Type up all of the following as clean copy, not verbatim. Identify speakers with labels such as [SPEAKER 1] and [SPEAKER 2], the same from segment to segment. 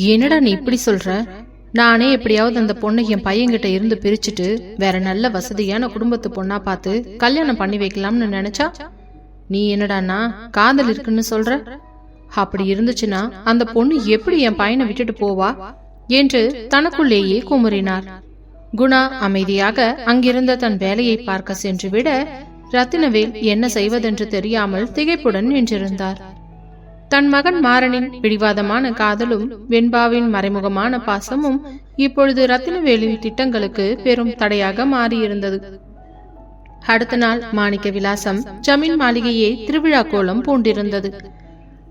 [SPEAKER 1] என்னடா நீ இப்படி சொல்ற? நானே எப்படியாவது அந்த பொண்ணை என் பையன்கிட்ட இருந்து பிரிச்சுட்டு வேற நல்ல வசதியான குடும்பத்து பொண்ணா பார்த்து கல்யாணம் பண்ணி வைக்கலாம்னு நினைச்சா, நீ என்னடானா காதல் இருக்குன்னு சொல்ற? அப்படி இருந்துச்சுன்னா அந்த பொண்ணு எப்படி என் பையனை விட்டுட்டு போவா என்று தனக்குள்ளேயே குமுறினார். குணா அமைதியாக அங்கிருந்த தன் வேலையை பார்க்க சென்று விட, ரத்தினவேல் என்ன செய்வதென்று தெரியாமல் திகைப்புடன் நின்றிருந்தார். தன் மகன் மாறனின் பிடிவாதமான காதலும் வெண்பாவின் மறைமுகமான பாசமும் இப்பொழுது ரத்தினவேலின் திட்டங்களுக்கு பெரும் தடையாக மாறியிருந்தது. அடுத்த நாள் மாணிக்க விலாசம் ஜமீன் மாளிகையே திருவிழா கோலம் பூண்டிருந்தது.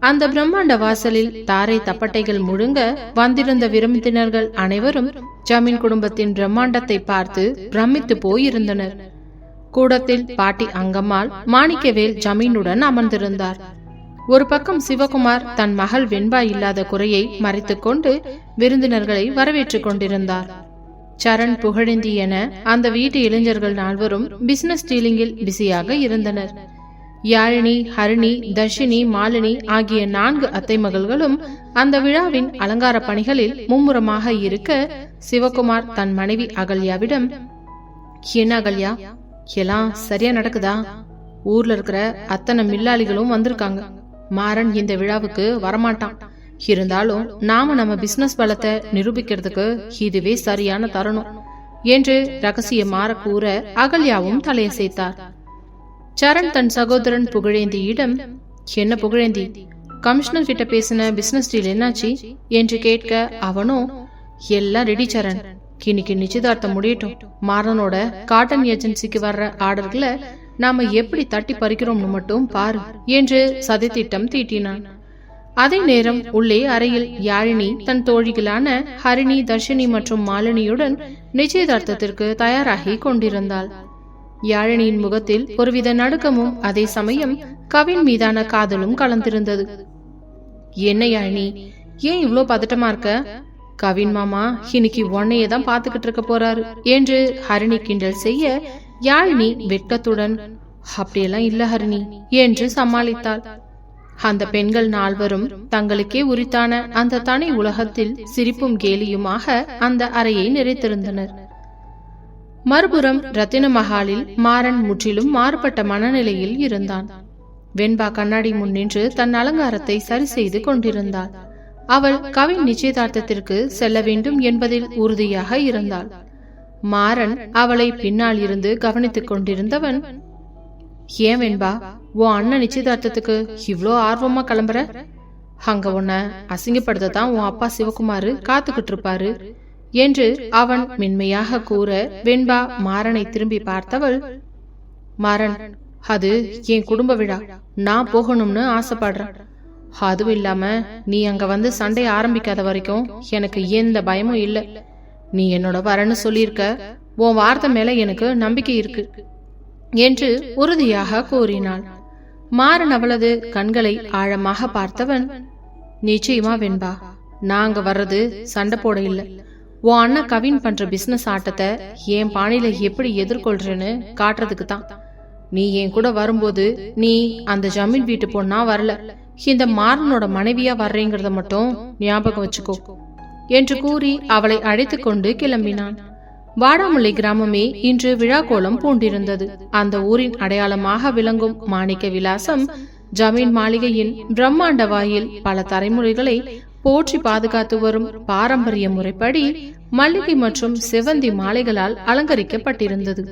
[SPEAKER 1] அந்த பிரம்மாண்ட வாசலில் தாரை தப்பட்டைகள் முழுங்க வந்திருந்த விருந்தினர்கள் அனைவரும் ஜமீன் குடும்பத்தின் பிரம்மாண்டத்தை பார்த்து பிரமித்து போயிருந்தனர். கூடத்தில் பாட்டி அங்கம்மாள் மாணிக்கவேல் ஜமீனுடன் அமர்ந்திருந்தார். ஒரு பக்கம் சிவகுமார் தன் மகள் வெண்பா இல்லாத குறையை மறைத்துக் கொண்டு விருந்தினர்களை வரவேற்றுக் கொண்டிருந்தார். சரண், புகழேந்தி என அந்த வீட்டு இளைஞர்கள் நால்வரும் பிசினஸ் டீலிங்கில் பிஸியாக இருந்தனர். யாழினி, ஹரிணி, தர்ஷினி, மாலினி ஆகிய 4 அத்தை மகள்களும் அந்த விழாவின் அலங்கார பணிகளில் மும்முரமாக இருக்க, சிவகுமார் தன் மனைவி அகல்யாவிடம், என்ன அகல்யா, எல்லாம் சரியா நடக்குதா? ஊர்ல இருக்கிற அத்தனை மில்லாளிகளும் வந்திருக்காங்க. மாறன் இந்த விழாவுக்கு வரமாட்டான். இருந்தாலும் நாம நம்ம பிசினஸ் பலத்தை நிரூபிக்கிறதுக்கு இதுவே சரியான தருணம் என்று ரகசியமாற கூற அகல்யாவும் தலையசைத்தார். சரண் தன் சகோதரன் புகழேந்தியிடம், என்ன புகழேந்தி, கமிஷனர் கிட்ட பேசின பிசினஸ் டீல் என்னாச்சு என்று கேட்க, அவனோ, எல்லாம் ரெடி சரண், இன்னைக்கு நிச்சயதார்த்தம் முடியட்டும். மாறனோட காட்டன் ஏஜென்சிக்கு வர்ற ஆர்டர்களை நாம எப்படி தட்டி பறிக்கிறோம்னு மட்டும் பாரு என்று சதித்திட்டம் தீட்டினான். அதே நேரம் உள்ளே அறையில் யாழினி தன் தோழிகளான ஹரிணி, தர்ஷினி மற்றும் மாலினியுடன் நிச்சயதார்த்தத்திற்கு தயாராகி கொண்டிருந்தாள். யாழினியின் முகத்தில் ஒருவித நடுக்கமும் அதே சமயம் கவின் மீதான காதலும் கலந்திருந்தது. என்ன யாழினி, ஏன் இவ்ளோ பதட்டமா இருக்க? கவின் மாமா இன்னைக்கு உன்னையதான் பாத்துக்கிட்டு இருக்க போறாரு என்று ஹரிணி கிண்டல் செய்ய, யாழினி வெட்கத்துடன், அப்படியெல்லாம் இல்ல ஹரிணி என்று சமாளித்தாள். அந்த பெண்கள் நால்வரும் தங்களுக்கே உரித்தான அந்த தனி உலகத்தில் சிரிப்பும் கேலியுமாக அந்த அறையை நிறைத்திருந்தனர். மறுபுறம் ரத்தின மஹாலில் மாறன் முற்றிலும் மாறுபட்ட மனநிலையில் இருந்தான். வெண்பா கண்ணாடி முன் நின்று தன் அலங்காரத்தை சரி செய்து கொண்டிருந்தாள். அவள் கவின் நிச்சயதார்த்தத்திற்கு செல்ல வேண்டும் என்பதில் உறுதியாக இருந்தாள். மாறன் அவளை பின்னால் இருந்து கவனித்துக் கொண்டிருந்தவன், ஏன் வெண்பா, உன் அண்ணன் நிச்சயதார்த்தத்துக்கு இவ்ளோ ஆர்வமா கிளம்புற? அங்க உன்னை அசிங்கப்படுத்ததான் உன் அப்பா சிவகுமாரு காத்துக்கிட்டு இருப்பாரு என்று அவன் மென்மையாக கூற, வெண்பா மாறனை திரும்பி பார்த்தவள், மாறன், அது என் குடும்ப விழா, நான் போகணும்னு ஆசைப்படுறேன். அதுவும் இல்லாம நீ அங்க வந்து சண்டை ஆரம்பிக்காத வரைக்கும் எனக்கு எந்த பயமும் இல்லை. நீ என்னோட வரன்னு சொல்லியிருக்க, உன் வார்த்தை மேல எனக்கு நம்பிக்கை இருக்கு என்று உறுதியாக கூறினாள். மாறன் அவளது கண்களை ஆழமாக பார்த்தவன், நிச்சயமா வெண்பா, நாங்க வர்றது சண்டை போட இல்லை. உன் அண்ணன் கவின் பண்ற பிசினஸ் ஆட்டத்தை என் பாணியில எப்படி எதிர்கொள்றேன்னு காட்டுறதுக்கு தான். நீ என் கூட வரும்போது நீ அந்த ஜமீன் வீட்டு பொண்ணா வரல, இந்த மாறனோட மனைவியா வர்றேங்கிறத மட்டும் ஞாபகம் வச்சுக்கோ என்று கூறி அவளை அழைத்துக் கொண்டு கிளம்பினான். வாடாமுல்லை கிராமமே இன்று விழா கோலம் பூண்டிருந்தது. அந்த ஊரின் அடையாளமாக விளங்கும் மாணிக்க விலாசம் ஜமீன் மாளிகையின் பிரம்மாண்ட வாயில் பல தலைமுறைகளை போற்றி பாதுகாத்து வரும் பாரம்பரிய முறைப்படி மல்லிகை மற்றும் செவந்தி மாலைகளால் அலங்கரிக்கப்பட்டிருந்தது.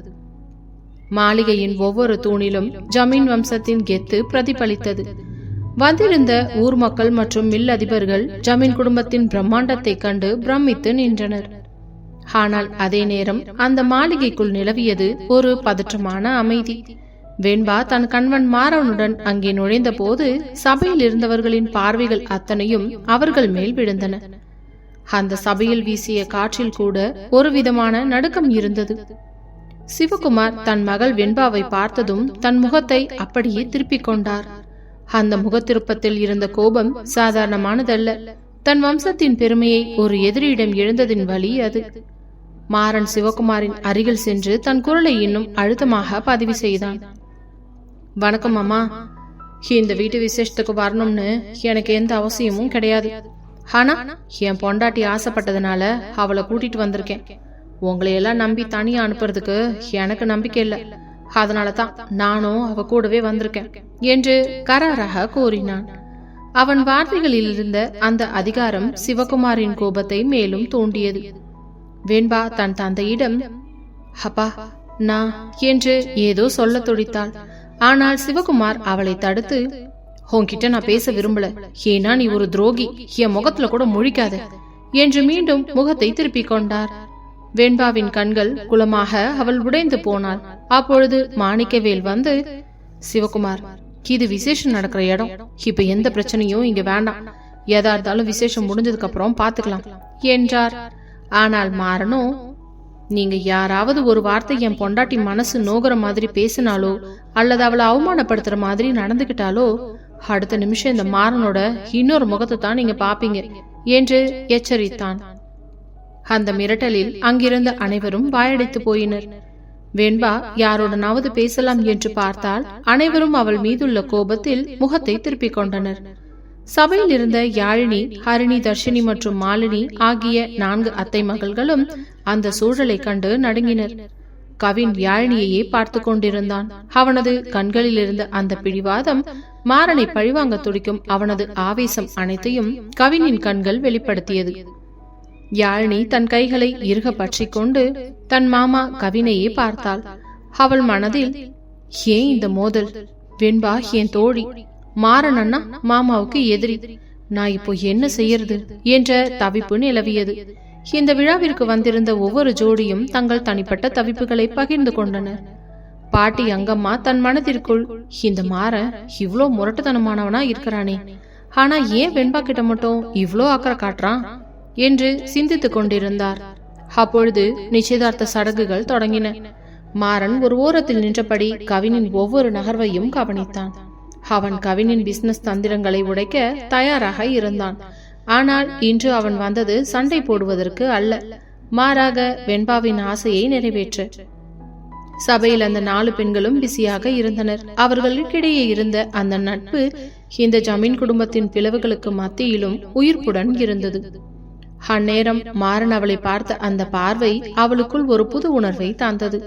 [SPEAKER 1] மாளிகையின் ஒவ்வொரு தூணிலும் ஜமீன் வம்சத்தின் கெத்து பிரதிபலித்தது. வந்திருந்த ஊர் மக்கள் மற்றும் மில் அதிபர்கள் ஜமீன் குடும்பத்தின் பிரம்மாண்டத்தை கண்டு பிரமித்து நின்றனர். ஆனால் அதே நேரம் அந்த மாளிகைக்குள் நிலவியது ஒரு பதற்றமான அமைதி. வெண்பா தன் கணவன் மாறனுடன் அங்கே நுழைந்த போது சபையில் இருந்தவர்களின் பார்வைகள் அத்தனையும் அவர்கள் மேல் விழுந்தன. அந்த சபையில் வீசிய காற்றில் கூட ஒரு விதமான நடுக்கம் இருந்தது. சிவகுமார் தன் மகள் வெண்பாவை பார்த்ததும் தன் முகத்தை அப்படியே திருப்பிக் கொண்டார். அந்த முகத்திருப்பத்தில் இருந்த கோபம் சாதாரணமானதல்ல. தன் வம்சத்தின் பெருமையை ஒரு எதிரியிடம் இழந்ததின் வலி அது. மாறன் சிவகுமாரின் அருகில் சென்று தன் குரலை இன்னும் அழுத்தமாக பதிவு செய்தான். வணக்கம் அம்மா, இந்த வீட்டு விசேஷத்துக்கு வரணும்னு எனக்கு எந்த அவசியமும் கிடையாது. ஆனா என் பொண்டாட்டி ஆசைப்பட்டதுனால அவளை கூட்டிட்டு வந்திருக்கேன். உங்களையெல்லாம் நம்பி தனியா அனுப்புறதுக்கு எனக்கு நம்பிக்கை இல்லை. அதனாலதான் நானும் அவ கூடவே வந்திருக்கேன் என்று கராராக கூறினான். அவன் வார்த்தைகளில் இருந்த அந்த அதிகாரம் சிவகுமாரின் கோபத்தை மேலும் தூண்டியது. வெண்பா தன் தந்தையிடம் அப்பா நான் என்று ஏதோ சொல்ல துடித்தாள். ஆனால் சிவகுமார் அவளை தடுத்து, உன்கிட்ட நான் பேச விரும்பல, ஏன்னா நீ ஒரு துரோகி, என் முகத்துல கூட முழிக்காத என்று மீண்டும் முகத்தை திருப்பிக் கொண்டார். வெண்பாவின் கண்கள் குளமாக அவள் உடைந்து போனாள். அப்பொழுது மாணிக்கவேல் வந்து, சிவகுமார், இது விசேஷம் நடக்கிற இடம், இப்ப எந்த பிரச்சனையும் இங்க வேண்டாம், எதா இருந்தாலும் விசேஷம் முடிஞ்சதுக்கு அப்புறம் பாத்துக்கலாம் என்றார். ஆனால் மாறனும், நீங்க யாராவது ஒரு வார்த்தை என் பொண்டாட்டி மனசு நோகிற மாதிரி பேசினாலோ அல்லது அவளை அவமானப்படுத்துற மாதிரி நடந்துகிட்டாலோ அடுத்த நிமிஷம் இந்த மாறனோட இன்னொரு முகத்தை தான் நீங்க பாப்பீங்க என்று எச்சரித்தான். அந்த மிரட்டலில் அங்கிருந்த அனைவரும் வாயடைத்து போயினர். வெண்பா யாருடனாவது பேசலாம் என்று பார்த்தால் அனைவரும் அவள் மீதுள்ள கோபத்தில் முகத்தை திருப்பிக் கொண்டனர். சபையில் இருந்த யாழினி, ஹரிணி, தர்ஷினி மற்றும் மாலினி ஆகிய 4 அத்தை மகள்களும் அந்த சூழலை கண்டு நடுங்கினர். கவின் யாழினியையே பார்த்து கொண்டிருந்தான். அவனது கண்களில் இருந்த அந்த பிடிவாதம், மாறனை பழிவாங்க துடிக்கும் அவனது ஆவேசம் அனைத்தையும் கவினின் கண்கள் வெளிப்படுத்தியது. யாழினி தன் கைகளை இறுக பற்றி கொண்டு தன் மாமா கவினையே பார்த்தாள். அவள் மனதில், ஏன் இந்த மோதல்? வெண்பா என் தோழி, மாறன் அண்ணா மாமாவுக்கு எதிரி, நான் இப்போ என்ன செய்யறது என்ற தவிப்பு நிலவியது. இந்த விழாவிற்கு வந்திருந்த ஒவ்வொரு ஜோடியும் தங்கள் தனிப்பட்ட தவிப்புகளை பகிர்ந்து கொண்டனர். பாட்டி அங்கம்மா தன் மனதிற்குள், இந்த மாறன் இவ்ளோ முரட்டுத்தனமானவனா இருக்கிறானே, ஆனா ஏன் வெண்பா கிட்ட மட்டும் இவ்ளோ அக்கறை காட்டுறான் என்று சிந்தித்துக் கொண்டிருந்தார். அப்பொழுது நிச்சயதார்த்த சடங்குகள் தொடங்கின. மாறன் ஒரு ஓரத்தில் நின்றபடி கவினின் ஒவ்வொரு நகர்வையும் கவனித்தான். அவன் கவினின் பிசினஸ் தந்திரங்களை உடைக்க தயாராக இருந்தான். ஆனால் இன்று அவன் வந்தது சண்டை போடுவதற்கு அல்ல, மாறாக வெண்பாவின் ஆசையை நிறைவேற்ற. சபையில் அந்த 4 பெண்களும் பிஸியாக இருந்தனர். அவர்களுக்கிடையே இருந்த அந்த நட்பு இந்த ஜமீன் குடும்பத்தின் பிளவுகளுக்கு மத்தியிலும் உயிர்ப்புடன் இருந்தது. அந்நேரம் மாறன் அவளை பார்த்த அந்த பார்வை அவளுக்குள் ஒரு புது உணர்வை தந்தது.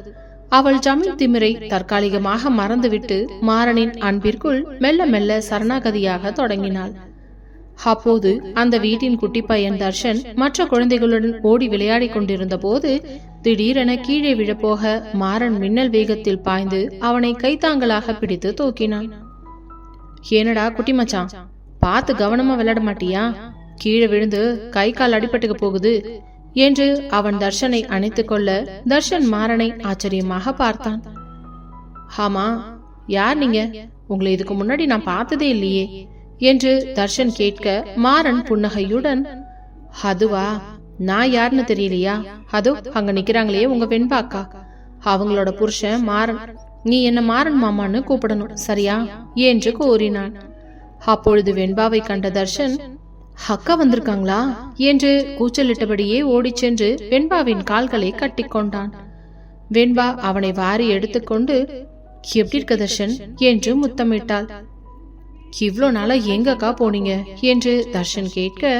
[SPEAKER 1] அவள் ஜமீன் திமிரை தற்காலிகமாக மறந்துவிட்டு மாறனின் அன்பிற்குள் மெல்ல மெல்ல சரணாகதியாக தொடங்கினாள். அப்போது அந்த வீட்டின் குட்டி பையன் தர்ஷன் மற்ற குழந்தைகளுடன் ஓடி விளையாடி கொண்டிருந்த போது திடீரென கீழே விழப்போக மாறன் மின்னல் வேகத்தில் பாய்ந்து அவனை கைத்தாங்களாக பிடித்து தூக்கினான். ஏனடா குட்டி மச்சான், பார்த்து கவனமா விளையாட மாட்டியா? கீழே விழுந்து கை கால் அடிபட்டுக்க போகுது என்று அவன் தர்ஷனை அணைத்துக் கொள்ள தர்ஷன் மாறனை ஆச்சரியமாக பார்த்தான். ஆமா, யார் நீங்க? உங்களை இதுக்கு முன்னாடி நான் பார்த்ததே இல்லையே என்று தர்ஷன் கேட்க மாறன் புன்னகையுடன், அதுவா, நான் யாருன்னு தெரியலையா? அதோ அங்க நிக்கிறாங்களே உங்க வெண்பாக்கா, அவங்களோட புருஷன் மாறன். நீ என்ன மாறன் மாமான்னு கூப்பிடணும், சரியா என்று கூறினான். அப்பொழுது வெண்பாவை கண்ட தர்ஷன், அக்கா வந்திருக்காங்களா என்று கூச்சலிட்டபடியே ஓடிச் சென்று வெண்பாவின் கால்களை கட்டிக்கொண்டான். வெண்பா அவனை வாரி எடுத்துக்கொண்டு, எப்படி இருக்க தர்ஷன் என்று முத்தமிட்டாள். இவ்ளோ நாளா எங்கக்கா போனீங்க என்று தர்ஷன் கேட்க,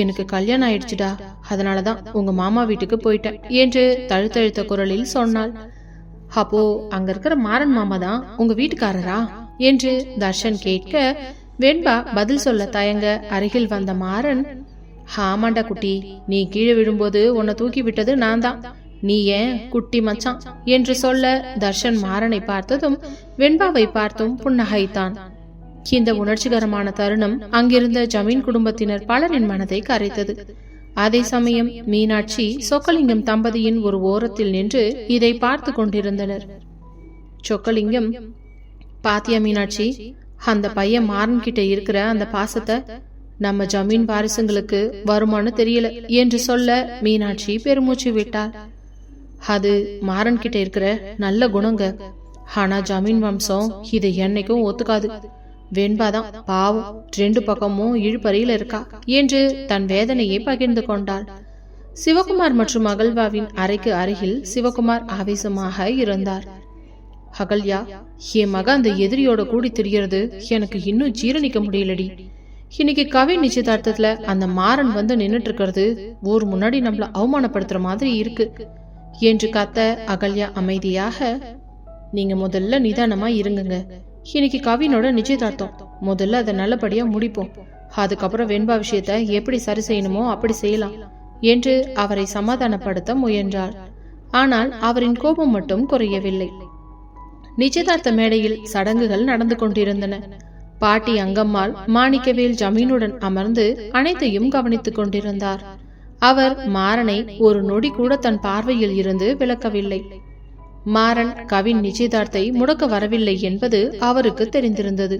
[SPEAKER 1] எனக்கு கல்யாணம் ஆயிடுச்சுடா, அதனாலதான் உங்க மாமா வீட்டுக்கு போயிட்டேன் என்று தழுத்தழுத்த குரலில் சொன்னாள். அப்போ அங்க இருக்கிற மாறன் மாமா தான் உங்க வீட்டுக்காரரா என்று தர்ஷன் கேட்க, வெண்பா பதில் சொல்ல தயங்க அருகில் வந்த மாறன், ஆமாண்டா குட்டி, நீ கீழே விழும்போது உன்னை தூக்கி விட்டது நான் தான், நீ ஏன் குட்டி மச்சான் என்று சொல்ல தர்ஷன் மாறனை பார்த்ததும் வெண்பாவை பார்த்தும் புன்னகைத்தான். இந்த உணர்ச்சிகரமான தருணம் அங்கிருந்த ஜமீன் குடும்பத்தினர் பலரின் மனதை கரைத்தது. அதே சமயம் மீனாட்சி, சொக்கலிங்கம் தம்பதியின் ஒரு ஓரத்தில் நின்று இதை பார்த்து கொண்டிருந்தனர். சொக்கலிங்கம், பாத்தியா மீனாட்சி, அந்த பையன் மாறன் கிட்ட இருக்கிற அந்த பாசத்தை நம்ம ஜமீன் வாரிசுங்களுக்கு வருமானு தெரியல என்று சொல்ல மீனாட்சி பெருமூச்சு விட்டாள். அது மாறன் கிட்ட இருக்கிற நல்ல குணங்க, ஆனா ஜமீன் வம்சம் இதை என்னைக்கும் ஒத்துக்காது. வெண்பாதான் பாவம் 2 பக்கமும் இழுபறியில் இருக்கா என்று தன் வேதனையை பகிர்ந்து கொண்டாள். சிவகுமார் மற்றும் அகல்யாவின் அறைக்கு அருகில் சிவகுமார் ஆவேசமாக இருந்தார். அகல்யா, என் மக அந்த எதிரியோட கூடி திரிகிறது எனக்கு இன்னும் ஜீரணிக்க முடியலடி. இன்னைக்கு கவின் நிச்சயதார்த்தத்துல அந்த மாறன் வந்து நின்னுட்டு இருக்கிறது ஊர் முன்னாடி நம்மள அவமானப்படுத்துற மாதிரி இருக்கு என்று கத்த அகல்யா அமைதியாக, நீங்க முதல்ல நிதானமா இருங்குங்க. இன்னைக்கு கவினோட நிச்சயதார்த்தம், முதல்ல அதை நல்லபடியா முடிப்போம். அதுக்கப்புறம் வெண்பா விஷயத்த எப்படி சரி செய்யணுமோ அப்படி செய்யலாம் என்று அவரை சமாதானப்படுத்த முயன்றாள். ஆனால் அவரின் கோபம் மட்டும் குறையவில்லை. நிச்சயதார்த்த மேடையில் சடங்குகள் நடந்து கொண்டிருந்தன. பாட்டி அங்கம்மாள் மாணிக்கவேல் ஜமீனுடன் அமர்ந்து அனைத்தையும் கவனித்துக் கொண்டிருந்தார். அவர் மாறனை ஒரு நொடி கூட தன் பார்வையில் இருந்து விலக்கவில்லை. மாறன் கவின் நிச்சயதார்த்தை முடக்க வரவில்லை என்பது அவருக்கு தெரிந்திருந்தது.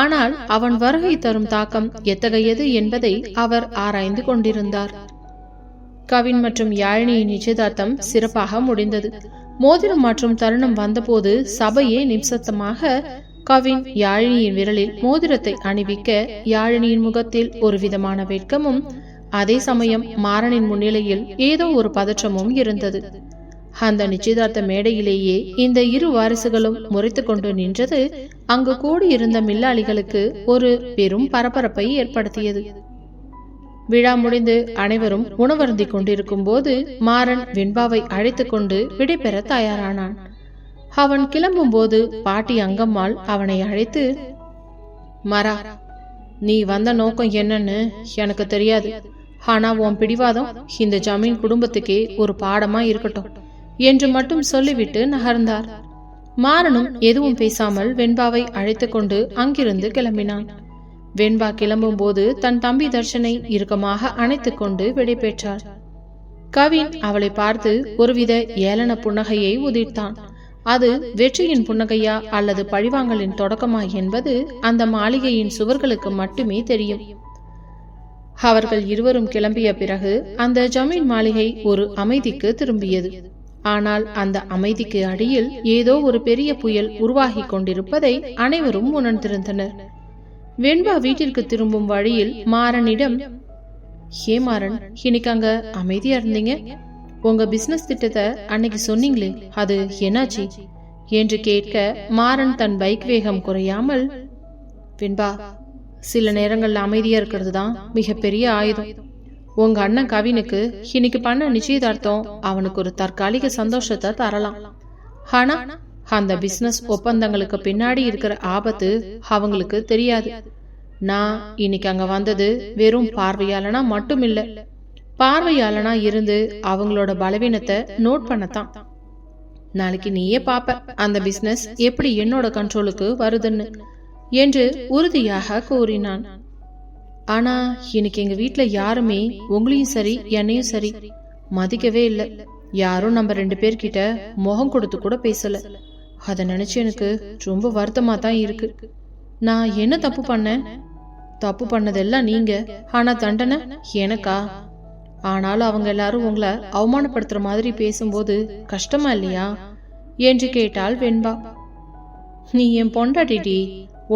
[SPEAKER 1] ஆனால் அவன் வருகை தரும் தாக்கம் எத்தகையது என்பதை அவர் ஆராய்ந்து கொண்டிருந்தார். கவின் மற்றும் யாழினியின் நிச்சயதார்த்தம் சிறப்பாக முடிந்தது. மோதிரம் மாற்றும் தருணம் வந்தபோது சபையே நிம்சத்தமாக கவின் யாழினியின் விரலில் மோதிரத்தை அணிவிக்க யாழினியின் முகத்தில் ஒரு விதமான வெட்கமும் அதே சமயம் மாறனின் முன்னிலையில் ஏதோ ஒரு பதற்றமும் இருந்தது. அந்த நிச்சயதார்த்த மேடையிலேயே இந்த இரு வாரிசுகளும் முறைத்து கொண்டு நின்றது அங்கு கூடியிருந்த மில்லாளிகளுக்கு ஒரு பெரும் பரபரப்பை ஏற்படுத்தியது. விழா முடிந்து அனைவரும் உணவருந்திக் கொண்டிருக்கும் போது மாறன் வெண்பாவை அழைத்து கொண்டு விடைபெற தயாரானான். அவன் கிளம்பும் போது பாட்டி அங்கம்மாள் அவனை அழைத்து, மரா, நீ வந்த நோக்கம் என்னன்னு எனக்கு தெரியாது. ஆனா உன் பிடிவாதம் இந்த ஜமீன் குடும்பத்துக்கே ஒரு பாடமா இருக்கட்டும் என்று மட்டும் சொல்லிவிட்டு நகர்ந்தார். மாறனும் எதுவும் பேசாமல் வெண்பாவை அழைத்து கொண்டு அங்கிருந்து கிளம்பினான். வெண்பா கிளம்பும் போது தன் தம்பி தர்ஷனை இறுக்கமாக அணைத்துக் கொண்டு விடைபெற்றாள். கவின் அவளை பார்த்து ஒருவித ஏளன புன்னகையை உதிர்த்தான். அது வெற்றியின் புன்னகையா அல்லது பழிவாங்கலின் தொடக்கமா என்பது அந்த மாளிகையின் சுவர்களுக்கு மட்டுமே தெரியும். அவர்கள் இருவரும் கிளம்பிய பிறகு அந்த ஜமீன் மாளிகை ஒரு அமைதிக்கு திரும்பியது. ஆனால் அந்த அமைதிக்கு அடியில் ஏதோ ஒரு பெரிய புயல் உருவாகி கொண்டிருப்பதை அனைவரும் உணர்ந்திருந்தனர். வெண்பா வீட்டிற்கு திரும்பும் வழியில் மாறனிடம், ஏ மாறன், இன்னைக்கு அங்க அமைதியா இருந்தீங்க, உங்க பிசினஸ் திட்டத்தை அன்னைக்கு சொன்னீங்களே, அது என்னாச்சு என்று கேட்க மாறன் தன் பைக் வேகம் குறையாமல், வெண்பா, சில நேரங்கள்ல அமைதியா இருக்கிறது தான் மிகப்பெரிய ஆயுதம். உங்க அண்ணன் கவினுக்கு இன்னைக்கு பண்ண நிச்சயதார்த்தம் அவனுக்கு ஒரு தற்காலிக சந்தோஷத்தை தரலாம். ஆனா அந்த பிசினஸ் ஒப்பந்தங்களுக்கு பின்னாடி இருக்கிற ஆபத்து அவங்களுக்கு தெரியாது. நான் இன்னைக்கு அங்க வந்தது வெறும் பார்வையாளனா மட்டும் இல்ல, பார்வையாளனா இருந்து அவங்களோட பலவீனத்தை நோட் பண்ணத்தான். நாளைக்கு நீயே பாப்ப அந்த பிசினஸ் எப்படி என்னோட கண்ட்ரோலுக்கு வருதுன்னு என்று உறுதியாக கூறினான். ஆனா இன்னைக்கு எங்க வீட்டுல யாருமே உங்களையும் சரி என்னையும் சரி மதிக்கவே இல்லை. யாரும் நம்ம 2 பேர்கிட்ட முகம் கொடுத்து கூட பேசல. அதை நினைச்சு எனக்கு ரொம்ப வருத்தமா தான் இருக்கு. நான் என்ன தப்பு பண்ணேன்? தப்பு பண்ணதெல்லாம் நீங்க, ஆனா தண்டனை எனக்கா? ஆனாலும் அவங்க எல்லாரும் உங்களை அவமானப்படுத்துற மாதிரி பேசும்போது கஷ்டமா இல்லையா என்று கேட்டாள் வெண்பா. நீ என் பொண்டாட்டிடி,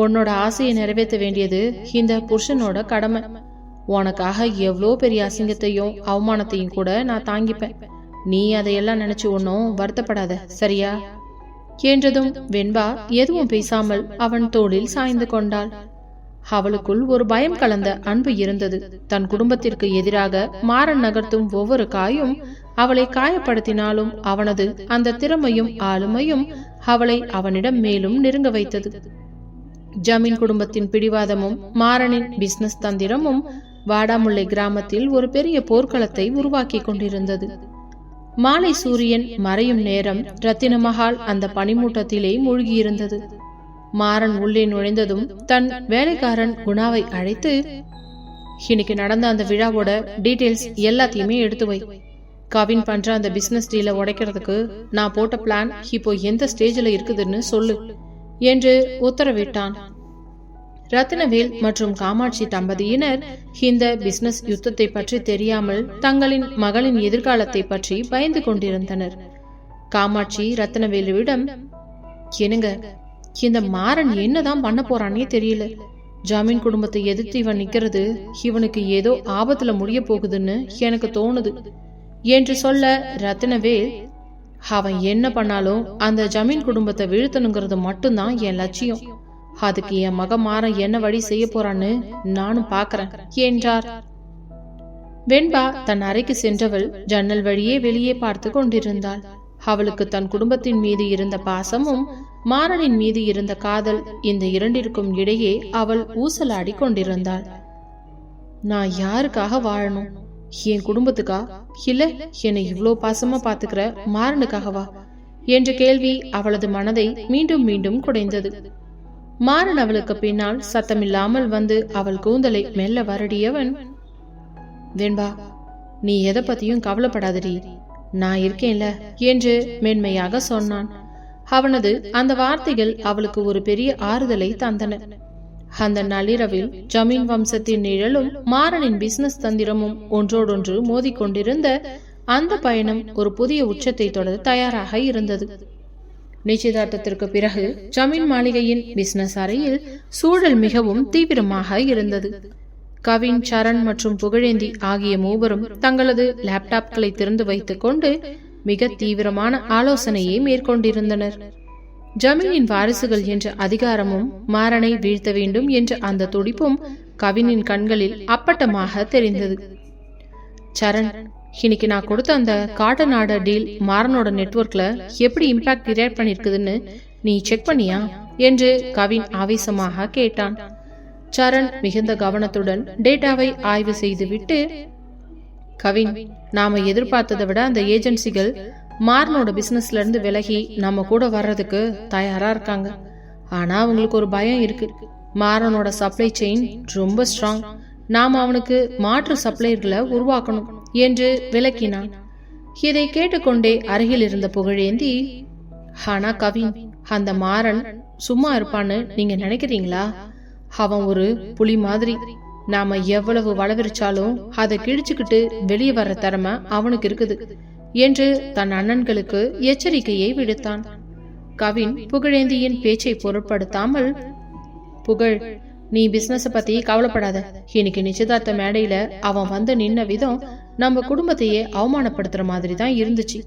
[SPEAKER 1] உன்னோட ஆசையை நிறைவேற்ற வேண்டியது இந்த புருஷனோட கடமை. உனக்காக எவ்வளோ பெரிய அசிங்கத்தையும் அவமானத்தையும் கூட நான் தாங்கிப்பேன். நீ அதையெல்லாம் நினைச்சு ஒன்னும் வருத்தப்படாத, சரியா என்றதும் வெண்பா எதுவும் பேசாமல் அவன் தோளில் சாய்ந்து கொண்டாள். அவளுக்குள் ஒரு பயம் கலந்த அன்பு இருந்தது. தன் குடும்பத்திற்கு எதிராக மாறன் நகர்த்தும் ஒவ்வொரு காயும் அவளை காயப்படுத்தினாலும் அவனது அந்த திறமையும் ஆளுமையும் அவளை அவனிடம் மேலும் நெருங்க வைத்தது. ஜமீன் குடும்பத்தின் பிடிவாதமும் மாறனின் பிசினஸ் தந்திரமும் வாடாமுல்லை கிராமத்தில் ஒரு பெரிய போர்க்களத்தை உருவாக்கி கொண்டிருந்தது. மாலை சூரியன் மறையும் நேரம் ரத்தினமஹால் அந்த பனிமூட்டத்திலே மூழ்கியிருந்தது. மாறன் உள்ளே நுழைந்ததும் தன் வேலைக்காரன் குணாவை அழைத்து, இன்னைக்கு நடந்த அந்த விழாவோட டீடைல்ஸ் எல்லாத்தையுமே எடுத்து வை. கவின் பண்ற அந்த பிசினஸ் டீலை உடைக்கிறதுக்கு நான் போட்ட பிளான் இப்போ எந்த ஸ்டேஜில் இருக்குதுன்னு சொல்லு என்று உத்தரவிட்டான். ரத்தினவேல் மற்றும் காமாட்சி தம்பதியினர் இந்த பிசினஸ் யுத்தத்தை பற்றி தெரியாமல் தங்களின் மகளின் எதிர்காலத்தை பற்றி பயந்து கொண்டிருந்தனர். காமாட்சி ரத்தினவேலுவிடம், என்னங்க, இந்த மாறன் என்னதான் பண்ண போறானே தெரியல. ஜமீன் குடும்பத்தை எதிர்த்து இவன் நிக்கிறது இவனுக்கு ஏதோ ஆபத்துல முடிய போகுதுன்னு எனக்கு தோணுது என்று சொல்ல, ரத்தினவேல், அவன் என்ன பண்ணாலும் அந்த ஜமீன் குடும்பத்தை வீழ்த்தணுங்கிறது மட்டும்தான் என் லட்சியம். அதுக்கு என் மகன் மாறன் என்ன வழி செய்ய போறான்னு நானும் பாக்குறேன் என்றார். வெண்பா தன் அறைக்கு சென்றவள் ஜன்னல் வழியே வெளியே பார்த்து கொண்டிருந்தாள். அவளுக்கு தன் குடும்பத்தின் மீது இருந்த பாசமும் மாறனின் மீது இருந்த காதல், இந்த இரண்டிற்கும் இடையே அவள் ஊசலாடி கொண்டிருந்தாள். நான் யாருக்காக வாழணும்? என் குடும்பத்துக்கா, இல்ல என்னை இவ்வளோ பாசமா பாத்துக்கிற மாறனுக்காகவா என்ற கேள்வி அவளது மனதை மீண்டும் மீண்டும் குடைந்தது. மாறன் அவளுக்கு பின்னால் சத்தமில்லாமல் வந்து அவள் கூந்தலை மெல்ல வருடியவன், வெண்பா, நீ எதை பத்தியும் கவலைப்படாதடி, நான் இருக்கேன்ல என்று மென்மையாக சொன்னான். அவனது அந்த வார்த்தைகள் அவளுக்கு ஒரு பெரிய ஆறுதலை தந்தன. அந்த நள்ளிரவில் ஜமீன் வம்சத்தின் நிழலும் மாறனின் பிசினஸ் தந்திரமும் ஒன்றோடொன்று மோதிக்கொண்டிருந்த அந்த பயணம் ஒரு புதிய உச்சத்தை தொட தயாராக இருந்தது. நிச்சயதார்த்தத்திற்கு பிறகு ஜமீன் மாளிகையின் பிசினஸ் அறையில் சூழல் மிகவும் தீவிரமாக இருந்தது. கவின், சரண் மற்றும் புகழேந்தி ஆகிய மூவரும் தங்களது லேப்டாப்களை திறந்து வைத்துக் கொண்டு மிக தீவிரமான ஆலோசனையை மேற்கொண்டிருந்தனர். ஜமீனின் வாரிசுகள் என்ற அதிகாரமும் மாறனை வீழ்த்த வேண்டும் என்ற அந்த துடிப்பும் கவினின் கண்களில் அப்பட்டமாக தெரிந்தது. சரண், இன்னைக்கு நான் கொடுத்த அந்த காட்டன் ஆர்டர் டீல் மாறனோட நெட்வொர்க்ல எப்படி இம்பாக்ட் கிரியேட் பண்ணிருக்குதுன்னு நீ செக் பண்ணியா என்று கவின் ஆவேசமாக கேட்டான். சரண் மிகுந்த கவனத்துடன் டேட்டாவை ஆய்வு செய்துவிட்டு, கவின், நாம எதிர்பார்த்ததை விட அந்த ஏஜென்சிகள் மாறனோட பிசினஸ்ல இருந்து விலகி நம்ம கூட வர்றதுக்கு தயாரா இருக்காங்க. ஆனா அவங்களுக்கு ஒரு பயம் இருக்கு. மாறனோட சப்ளை செயின் ரொம்ப ஸ்ட்ராங். நாம அவனுக்கு மாற்று சப்ளையர்களை உருவாக்கணும் என்று விளக்கினான். இதை கேட்டுக்கொண்டே அருகில் இருந்த புகழேந்தி, ஆனா கவின், அந்த மாறன் சும்மா இருப்பான்னு நீங்க நினைக்கிறீங்களா? அவன் ஒரு புலி மாதிரி. நாம எவ்வளவு வளவிரிச்சாலும் அதை கிழிச்சுக்கிட்டு வெளியே வர்ற திறமை அவனுக்கு இருக்குது என்று தன் அண்ணன்களுக்கு எச்சரிக்கையை விடுத்தான். கவின் புகழேந்தியின் பேச்சை பொருட்படுத்தாமல், புகழ், நீ பிசினஸ் பத்தி கவலைப்படாத. இன்னைக்கு நிச்சயதார்த்த மேடையில அவன் வந்து நின்ன விதம் நம்ம குடும்பத்தையே அவமானப்படுத்துற மாதிரி தான் இருந்துச்சு.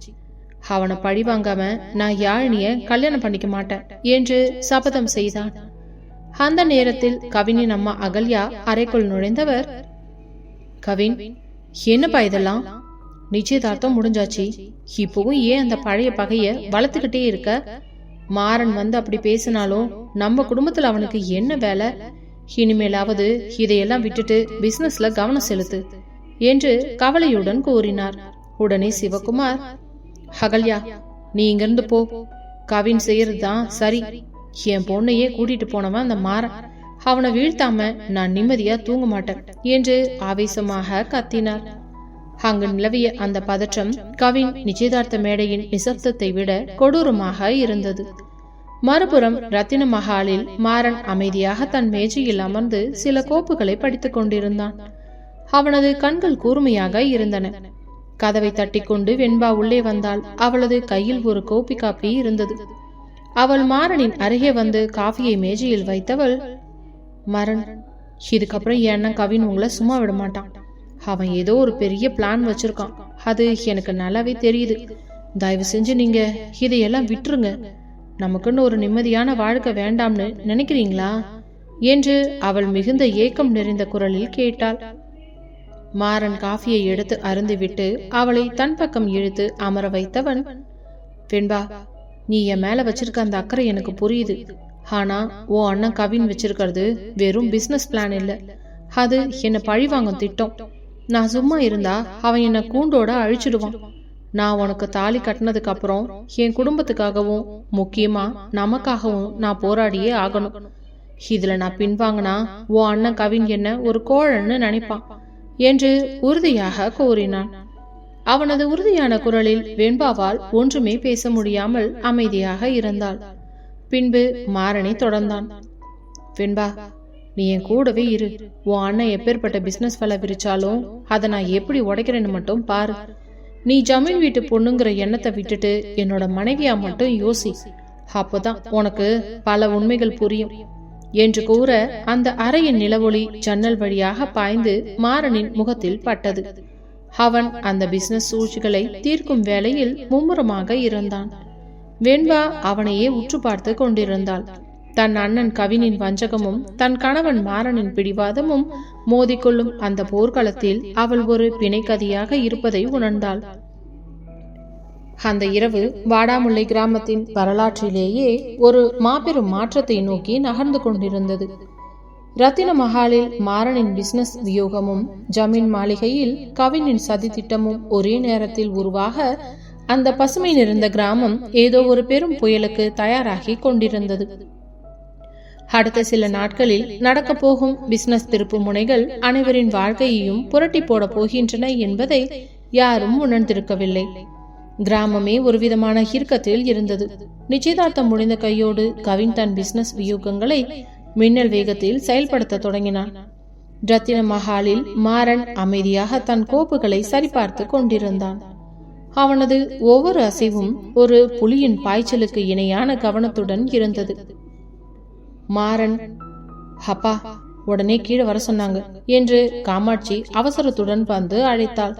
[SPEAKER 1] அவனை பழி வாங்காம நான் யாழினிய கல்யாணம் பண்ணிக்க மாட்டேன் என்று சபதம் செய்தான். அந்த நேரத்தில் கவினின் அம்மா அகல்யா அறைக்குள் நுழைந்தவர், கவின், என்னப்பா இதெல்லாம்? நிச்சயதார்த்தம் முடிஞ்சாச்சு, இப்பவும் ஏன் அந்த பழைய பகைய வளர்த்துக்கிட்டே இருக்க? மாறன் வந்து அப்படி பேசினாலும் நம்ம குடும்பத்துல அவனுக்கு என்ன வேலை? இனிமேலாவது இதையெல்லாம் விட்டுட்டு பிசினஸ்ல கவனம் செலுத்து என்று கவலையுடன் கூறினார். உடனே சிவகுமார், அகல்யா, நீ இங்கிருந்து போ. கவின் செய்யறதுதான் சரி. என் பொண்ணையே கூட்டிட்டு போனவன் அந்த மாறன். அவனை வீழ்த்தாம நான் நிம்மதியா தூங்க மாட்டேன் என்று ஆவேசமாக கத்தினார். அங்கு நிலவிய அந்த பதற்றம் கவின் நிச்சயதார்த்த மேடையின் நிசப்தத்தை விட கொடூரமாக இருந்தது. மறுபுறம் ரத்தின மஹாலில் மாறன் அமைதியாக தன் மேஜையில் அமர்ந்து சில கோப்புகளை படித்துக் கொண்டிருந்தான். அவனது கண்கள் கூர்மையாக இருந்தன. கதவை தட்டிக்கொண்டு வெண்பா உள்ளே வந்தாள். அவளது கையில் ஒரு கோப்பி காப்பி இருந்தது. அவள் மாறனின் அருகே வந்து காஃபியை மேஜையில் வைத்தவள், மரண், இதுக்கப்புறம் என் அண்ணன் கவின் உங்களை சும்மா விட மாட்டான். அவன் ஏதோ ஒரு பெரிய பிளான் வச்சிருக்கான். அது எனக்கு நல்லாவே தெரியுது. தயவு செஞ்சு நீங்க இதையெல்லாம் விட்டுருங்க. நமக்குன்னு ஒரு நிம்மதியான வாழ்க்கை வேண்டாம்னு நினைக்கிறீங்களா என்று அவள் மிகுந்த ஏக்கம் நிறைந்த குரலில் கேட்டாள். மாறன் காஃபியை எடுத்து அருந்திவிட்டு அவளை தன் பக்கம் இழுத்து அமர வைத்தவன், வெண்பா, நீ என் மேல வச்சிருக்க அந்த அக்கறை எனக்கு புரியுது. ஆனா உன் அண்ணன் கவின் வச்சிருக்கிறது வெறும் பிசினஸ் பிளான் இல்ல, அது என்ன பழிவாங்கும் திட்டம். நான் சும்மா இருந்தா அவன் என்ன கூண்டோட அழிச்சிடுவான். நான் உனக்கு தாலி கட்டினதுக்கு அப்புறம் என் குடும்பத்துக்காகவும் முக்கியமா நமக்காகவும் நான் போராடியே ஆகணும். இதுல நான் பின்வாங்கினா உன் அண்ணன் கவின் என்ன ஒரு கோழன்னு நினைப்பான் என்று உறுதியாக கூறினான். அவனது உறுதியான குரலில் வெண்பாவால் ஒன்றுமே பேச முடியாமல் அமைதியாக இருந்தாள். பின்பு மாறனை தொடர்ந்தான், வெண்பா, நீ என் கூடவே இரு. உன் அண்ணன் எப்பேற்பட்ட பிசினஸ் வேலை விரிச்சாலும் அதை நான் எப்படி உடைக்கிறேன்னு மட்டும் பாரு. நீ ஜமீன் வீட்டு பொண்ணுங்கிற எண்ணத்தை விட்டுட்டு என்னோட மனைவியா மட்டும் யோசி. அப்போதான் உனக்கு பல உண்மைகள் புரியும் என்று கூற அந்த அறையின் நிலவொளி ஜன்னல் வழியாக பாய்ந்து மாறனின் முகத்தில் பட்டது. அவன் அந்த பிசினஸ் சூழ்ச்சிகளை தீர்க்கும் வேளையில் மும்முரமாக இருந்தான். வெண்பா அவனையே உற்று பார்த்து கொண்டிருந்தாள். தன் அண்ணன் கவினின் வஞ்சகமும் தன் கணவன் மாறனின் பிடிவாதமும் மோதிக்கொள்ளும் அந்த போர்க்களத்தில் அவள் ஒரு பிணைக்கதியாக இருப்பதை உணர்ந்தாள். அந்த இரவு வாடாமுல்லை கிராமத்தின் வரலாற்றிலேயே ஒரு மாபெரும் மாற்றத்தை நோக்கி நகர்ந்து கொண்டிருந்தது. ரத்தின மஹாலில் மாறனின் பிசினஸ் வியோகமும் ஜமீன் மாளிகையில் கவினின் சதி திட்டமும் ஒரே நேரத்தில் உருவாக அந்த பசுமை நிறைந்த கிராமம் ஏதோ ஒரு பெரும் புயலுக்கு தயாராகி கொண்டிருந்தது. அடுத்த சில நாட்களில் நடக்க போகும் பிசினஸ் திருப்பு முனைகள் அனைவரின் வாழ்க்கையையும் புரட்டி போட போகின்றன என்பதை யாரும் உணர்ந்திருக்கவில்லை. கிராமமே ஒரு விதமான இறுக்கத்தில் இருந்தது. நிச்சயதார்த்தம் முடிந்த கையோடு கவின் தன் பிசினஸ் வியூகங்களை மின்னல் வேகத்தில் செயல்படுத்த தொடங்கினான். ரத்தின மஹாலில் மாறன் அமைதியாக தன் கோப்புகளை சரிபார்த்து கொண்டிருந்தான். அவனது ஒவ்வொரு அசைவும் ஒரு புலியின் பாய்ச்சலுக்கு இணையான கவனத்துடன் இருந்தது. மாறன், அப்பா, உடனே கீழே வர சொன்னாங்க என்று காமாட்சி அவசரத்துடன் வந்து அழைத்தாள்.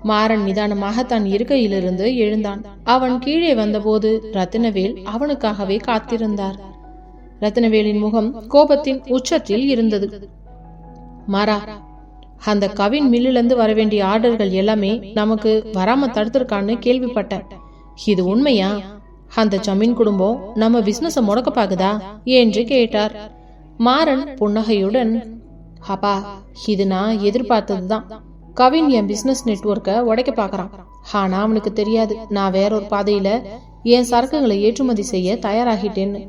[SPEAKER 1] மாறன் நிதானமாக தன் இருக்கையிலிருந்து எழுந்தான். அவன் கீழே வந்தபோது ரத்தினவேல் அவனுக்காகவே காத்திருந்தார். ரத்தினவேலின் முகம் கோபத்தின் உச்சத்தில் இருந்தது. மாறா, அந்த கவின் மில்லிலிருந்து வர வேண்டிய ஆர்டர்கள் எல்லாமே நமக்கு வராம தடுத்திருக்கான்னு கேள்விப்பட்டேன். இது உண்மையா? அந்த ஜமீன் குடும்பம் நம்ம பிசினஸ முடக்க பாக்குதா என்று கேட்டார். மாறன் புன்னகையுடன், அப்பா, இது நான் எதிர்பார்த்ததுதான். கவின் என் பிசினஸ் நெட்வொர்க்கை உடைக்க பாக்குறான். ஆனா அவனுக்கு தெரியாது நான் வேறொரு பாதையில என் சரக்குகளை ஏற்றுமதி செய்ய தயாராகிட்டேன்னு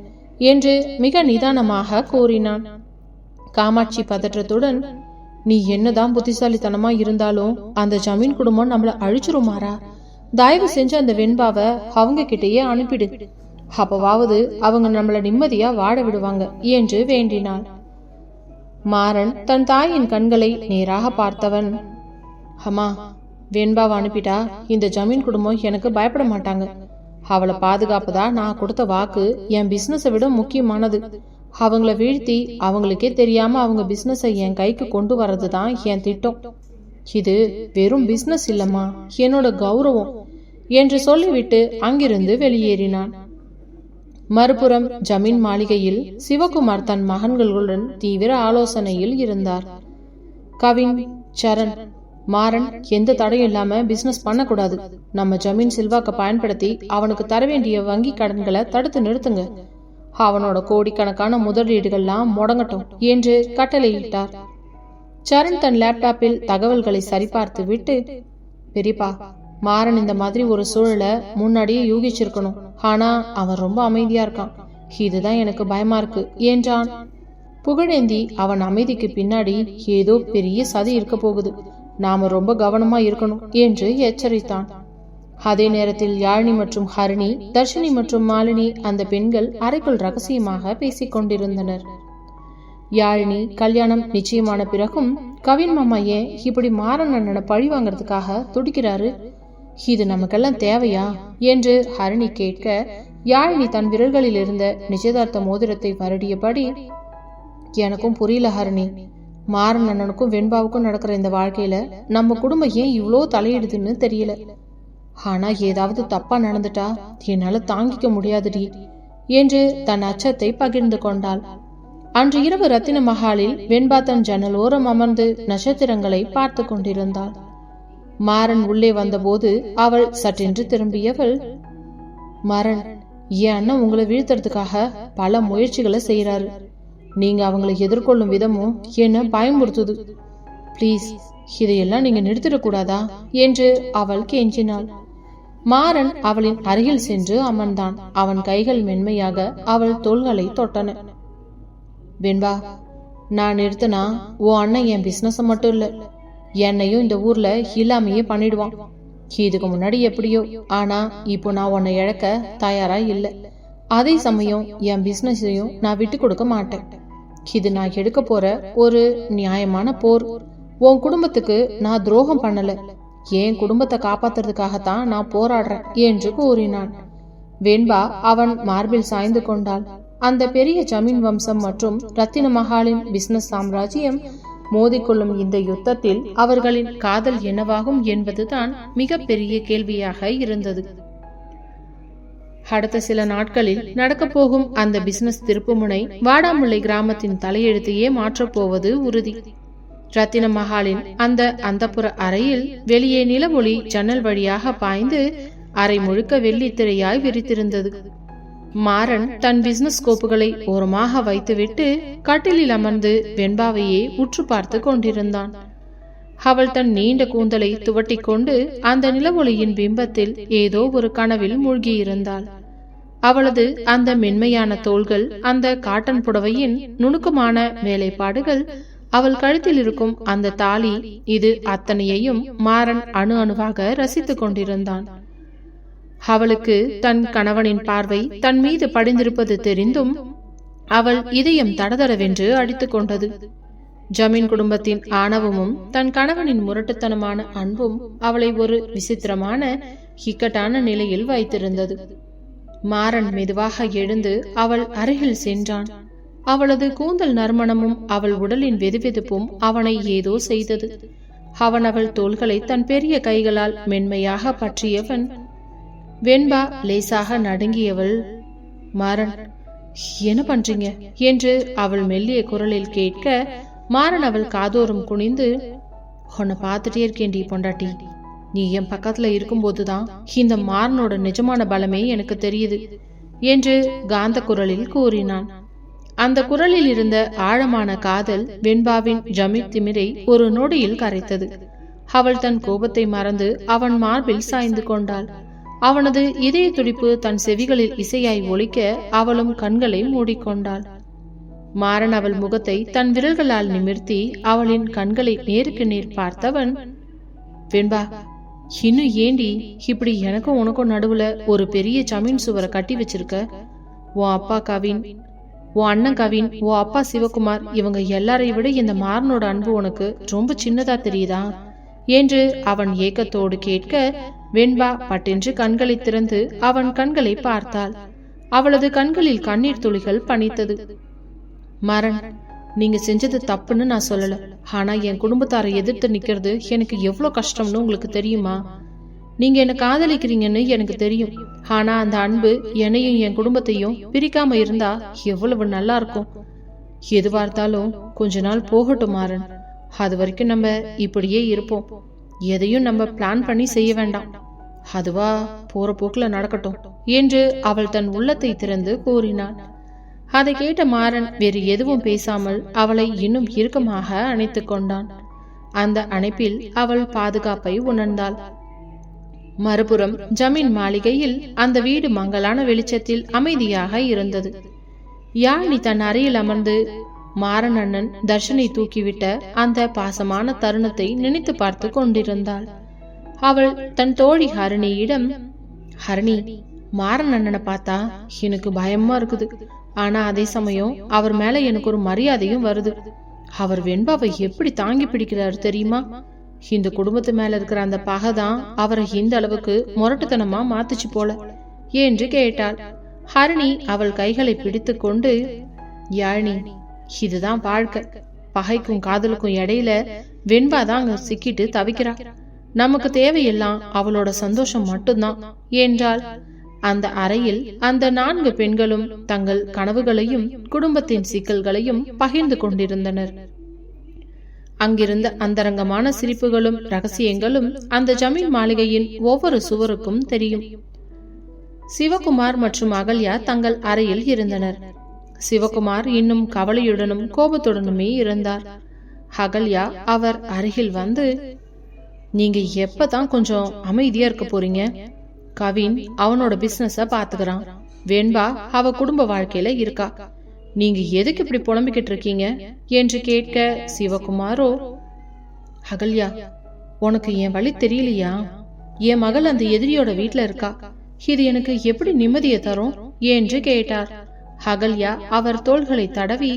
[SPEAKER 1] என்று மிக நிதானமாக கூறினான். காமாட்சி பதற்றத்துடன், நீ என்னதான் புத்திசாலித்தனமா இருந்தாலும் அந்த ஜமீன் குடும்பம் நம்மள அழிச்சிருமாறா? தயவு செஞ்சு அந்த வெண்பாவை அவங்க கிட்டேயே அனுப்பிடு. அப்பவாவது அவங்க நம்மள நிம்மதியா வாட விடுவாங்க என்று வேண்டினாள். மாறன் தன் தாயின் கண்களை நேராக பார்த்தவன், அம்மா, வெண்பாவை அனுப்பிட்டா இந்த ஜமீன் குடும்பம் எனக்கு பயப்பட மாட்டாங்க. அவளை பாதுகாப்புதா நான் கொடுத்த வாக்கு. என் பிசினஸை விட முக்கியமானது. அவங்கள வீழ்த்தி அவங்களுக்கே தெரியாம அவங்க பிசினஸை என் கைக்கு கொண்டு வர்றதுதான் என் திட்டம். இது வெறும் பிசினஸ் இல்லம்மா, என்னோட கௌரவம் என்று சொல்லிவிட்டு அங்கிருந்து வெளியேறினான். மறுபுறம் ஜமீன் மாளிகையில் சிவகுமார் தன் மகன்களுடன் தீவிர ஆலோசனையில் இருந்தார். கவின், சரண், மாறன் எந்த தடையும் இல்லாம பிசினஸ் பண்ணக்கூடாது. நம்ம ஜமீன் செல்வாக்க பயன்படுத்தி அவனுக்கு தர வேண்டிய வங்கி கடன்களை தடுத்து நிறுத்துங்க. அவனோட கோடிக்கணக்கான முதலீடுகள்லாம் முடங்கட்டும் என்று கட்டளையிட்டார். சரண் தன் லேப்டாப்பில் தகவல்களை சரிபார்த்து விட்டு, பெரியப்பா, மாறன் இந்த மாதிரி ஒரு சூழலை முன்னாடியே யூகிச்சிருக்கணும். ஆனா அவன் ரொம்ப அமைதியா இருக்கான். இதுதான் எனக்கு பயமா இருக்கு என்றான். புகழேந்தி அவன் அமைதிக்கு பின்னாடி ஏதோ பெரிய சதி இருக்க போகுது, நாம ரொம்ப கவனமா இருக்கணும் என்று எச்சரித்தான். அதே நேரத்தில் யாழினி மற்றும் ஹரிணி, தர்ஷினி மற்றும் மாலினி அந்த பெண்கள் அறைக்குள் ரகசியமாக பேசிக் கொண்டிருந்தனர். யாழினி கல்யாணம் நிச்சயமான பிறகும் கவின் மாமா ஏன் இப்படி மாறன் அண்ணனை பழி வாங்கறதுக்காக துடிக்கிறாரு? இது நமக்கெல்லாம் தேவையா என்று ஹரிணி கேட்க, யாழினி தன் விரல்களில் இருந்த நிச்சயதார்த்த மோதிரத்தை வருடியபடி, எனக்கும் புரியல ஹரிணி. மாறன் அண்ணனுக்கும் வெண்பாவுக்கும் நடக்கிற இந்த வாழ்க்கையில நம்ம குடும்பம் ஏன் இவ்வளோ தலையிடுதுன்னு தெரியல. ஆனா ஏதாவது தப்பா நடந்துட்டா என்னால தாங்கிக்க முடியாதுடி என்று தன் அச்சத்தை பகிர்ந்து கொண்டாள். அன்று இரவு ரத்தின மஹாலில் வெண்பா தன் ஜன்னல் ஓரம் அமர்ந்து நட்சத்திரங்களை பார்த்து கொண்டிருந்தாள். மாறன் உள்ளே வந்தபோது அவள் சற்றென்று திரும்பியவள், மாறன், என் அண்ணன் உங்களை வீழ்த்துறதுக்காக பல முயற்சிகளை செய்யறாரு. நீங்க அவங்களை எதிர்கொள்ளும் விதமும் என்ன பயமுறுத்துது. பிளீஸ், இதையெல்லாம் நீங்க நிறுத்திடக்கூடாதா என்று அவள் கெஞ்சினாள். மாறன் அவளின் அருகில் சென்று அமர்ந்தான். அவன் கைகள் மென்மையாக அவள் தோள்களை தொட்டன. வெண்பா, நான் நிறுத்தினா உன் அண்ணன் என் பிசினஸ் மட்டும் இல்ல, என்னையும் இந்த ஊர்ல இல்லாமையே பண்ணிடுவான். இதுக்கு முன்னாடி எப்படியோ, ஆனா இப்போ நான் உன்னை இழக்க தயாரா இல்லை. அதே சமயம் என் பிசினஸையும் நான் விட்டு கொடுக்க மாட்டேன். இது நான் எடுக்க போற ஒரு நியாயமான போர். உன் குடும்பத்துக்கு நான் துரோகம் பண்ணல, என் குடும்பத்தை காப்பாத்துறதுக்காகத்தான் நான் போராடுறேன் என்று கூறினான். வெண்பா அவன் மார்பில் சாய்ந்து கொண்டாள். அந்த பெரிய ஜமீன் வம்சம் மற்றும் ரத்தின மஹாலின் பிசினஸ் சாம்ராஜ்யம் மோதிக்கொள்ளும் இந்த யுத்தத்தில் அவர்களின் காதல் என்னவாகும் என்பதுதான் மிக பெரிய கேள்வியாக இருந்தது. அடுத்த சில நாட்களில் நடக்கப் போகும் அந்த பிசினஸ் திருப்புமுனை வாடாமுல்லை கிராமத்தின் தலையெழுத்தையே மாற்றப்போவது உறுதி. ரத்தின மகாலின் அந்த அந்தப்புற அறையில் வெளியே நிலவொளி ஜன்னல் வழியாக பாய்ந்து அறை முழுக்க வெள்ளித்திரையாய் விரித்திருந்தது. மாறன் தன் பிசினஸ் கோப்புகளை ஓரமாக வைத்துவிட்டு கட்டிலில் அமர்ந்து வெண்பாவையே உற்று பார்த்து கொண்டிருந்தான். அவள் தன் நீண்ட கூந்தலை துவட்டி கொண்டு அந்த நிலவொளியின் பிம்பத்தில் ஏதோ ஒரு கனவில் மூழ்கியிருந்தாள். அவளது அந்த மென்மையான தோள்கள், அந்த காட்டன் புடவையின் நுணுக்கமான வேலைப்பாடுகள், அவள் கழுத்தில் இருக்கும் அந்த தாலி, இது அத்தனையையும் மாறன் அணு அணுவாக ரசித்துக் கொண்டிருந்தான். அவளுக்கு தன் கணவனின் பார்வை தன் மீது படிந்திருப்பது தெரிந்தும் அவள் இதயம் தடதடவென்று அடித்துக் கொண்டது. ஜமீன் குடும்பத்தின் ஆணவமும் தன் கணவனின் முரட்டுத்தனமான அன்பும் அவளை ஒரு விசித்திரமான இக்கட்டான நிலையில் வைத்திருந்தது. மாறன் மெதுவாக எழுந்து அவள் அருகில் சென்றான். அவளது கூந்தல் நறுமணமும் அவள் உடலின் வெதுவெதுப்பும் அவனை ஏதோ செய்தது. அவன் அவள் தோள்களை தன் பெரிய கைகளால் மென்மையாக பற்றியவன். வெண்பா லேசாக நடுங்கியவள். மாறன், என்ன பண்றீங்க என்று அவள் மெல்லிய குரலில் கேட்க, மாறன் அவள் காதோறும் குனிந்து, உன்னை பார்த்துட்டே இருக்கேன்டி பொண்டாட்டி, நீ என் பக்கத்துல இருக்கும்போதுதான் இந்த மாறனோட நிஜமான பலமே எனக்கு தெரியுது என்று காந்த குரலில் கூறினான். அந்த குரலில் இருந்த ஆழமான காதல் வெண்பாவின் ஜமீர் திமிரை ஒரு நொடியில் கரைத்தது. அவள் தன் கோபத்தை மறந்து அவன் மார்பில் சாய்ந்து கொண்டாள். அவனது இதய துடிப்பு தன் செவிகளில் இசையாய் ஒலிக்க அவளும் கண்களை மூடிக்கொண்டாள். மாறன் அவள் முகத்தை தன் விரல்களால் நிமிர்த்தி அவளின் கண்களை நேருக்கு நேர் பார்த்தவன், வெண்பா, இன்னும் ஏண்டி இப்படி எனக்கும் உனக்கும் நடுவுல ஒரு பெரிய ஜமீன் சுவரை கட்டி வச்சிருக்க? உன் அப்பா கவின், உன் அண்ணன் கவின், உன் அப்பா சிவகுமார், இவங்க எல்லாரையும் விட இந்த மாறனோட அன்பு உனக்கு ரொம்ப சின்னதா தெரியுதா என்று அவன் ஏக்கத்தோடு கேட்க, வெண்பா பட்டென்று கண்களை திறந்து அவன் கண்களை பார்த்தாள். அவளது கண்களில் கண்ணீர் துளிகள் பனித்தது. மாறன், நீங்க செஞ்சது தப்புன்னு நான் சொல்லல, ஆனா என் குடும்பத்தாரை எதிர்த்து நிக்கிறது எனக்கு எவ்வளவு கஷ்டம்னு உங்களுக்கு தெரியுமா? நீங்க என்ன காதலிக்கிறீங்கன்னு எனக்கு தெரியும், ஆனா அந்த அன்பு என்னையும் என் குடும்பத்தையும் பிரிக்காம இருந்தா எவ்வளவு நல்லா இருக்கும். எதுவா இருந்தாலும் கொஞ்ச நாள் போகட்டும் மாறன், அது வரைக்கும் நம்ம இப்படியே இருப்போம். எதையும் நம்ம பிளான் பண்ணி செய்ய வேண்டாம், அதுவா போற போக்குல நடக்கட்டும் என்று அவள் தன் உள்ளத்தை திறந்து கூறினாள். அதை கேட்ட மாறன் வேறு எதுவும் பேசாமல் அவளை இன்னும் இறுக்கமாக அணைத்துக் கொண்டான். அந்த அணைப்பில் அவள் பாதுகாப்பை உணர்ந்தாள். மறுபுறம் ஜமீன் மாளிகையில் அந்த வீடு மங்கலான வெளிச்சத்தில் அமைதியாக இருந்தது. யாழினி தன் அறையில் அமர்ந்து மாறன் அண்ணன் தர்ஷனை தூக்கிவிட்ட அந்த பாசமான தருணத்தை நினைத்து பார்த்து கொண்டிருந்தாள். அவள் தன் தோழி ஹரிணியிடம், ஹரிணி, மாறன் அண்ணனை பார்த்தா எனக்கு பயமா இருக்குது, ஆனா அதே சமயம் அவர் மேல எனக்கு ஒரு மரியாதையும் வருது. அவர் வெண்பாவை எப்படி தாங்கி பிடிக்கிறாரு தெரியுமா? இந்த குடும்பத்து மேல இருக்கிற அந்த பகைதான் அவரை இந்த அளவுக்கு முரட்டுத்தனமா மாத்துச்சு போல என்று கேட்டாள். ஹரிணி அவள் கைகளை பிடித்து கொண்டு, யாழினி, இதுதான் வாழ்க்கை. பகைக்கும் காதலுக்கும் இடையில வெண்பாதான் அங்க சிக்கிட்டு தவிக்கிறா. நமக்கு தேவையெல்லாம் அவளோட சந்தோஷம் மட்டும்தான் என்றாள். அந்த அறையில் அந்த 4 பெண்களும் தங்கள் கனவுகளையும் குடும்பத்தின் சிக்கல்களையும் பகிர்ந்து கொண்டிருந்தனர். அங்கிருந்த அந்தரங்கமான சிரிப்புகளும் ரகசியங்களும் அந்த ஜமீன் மாளிகையின் ஒவ்வொரு சுவருக்கும் தெரியும். சிவகுமார் மற்றும் அகல்யா தங்கள் அறையில் இருந்தனர். சிவகுமார் இன்னும் கவலையுடனும் கோபத்துடனுமே இருந்தார். அகல்யா அவர் அருகில் வந்து, நீங்க எப்பதான் கொஞ்சம் அமைதியா இருக்க போறீங்க? கவின் அவனோட பிசினஸ பாத்துக்கிறான், வெண்பா அவ குடும்ப வாழ்க்கையில இருக்கா, நீங்க எதுக்கு இப்படி புலம்பிக்கிட்டு இருக்கீங்க என்று கேட்க, சிவகுமாரோ, அகல்யா, உனக்கு என் வழி தெரியலையா? என் மகள் அந்த எதிரியோட வீட்டுல இருக்கா, இது எனக்கு எப்படி நிம்மதியை தரும் என்று கேட்டார். அகல்யா அவர் தோள்களை தடவி,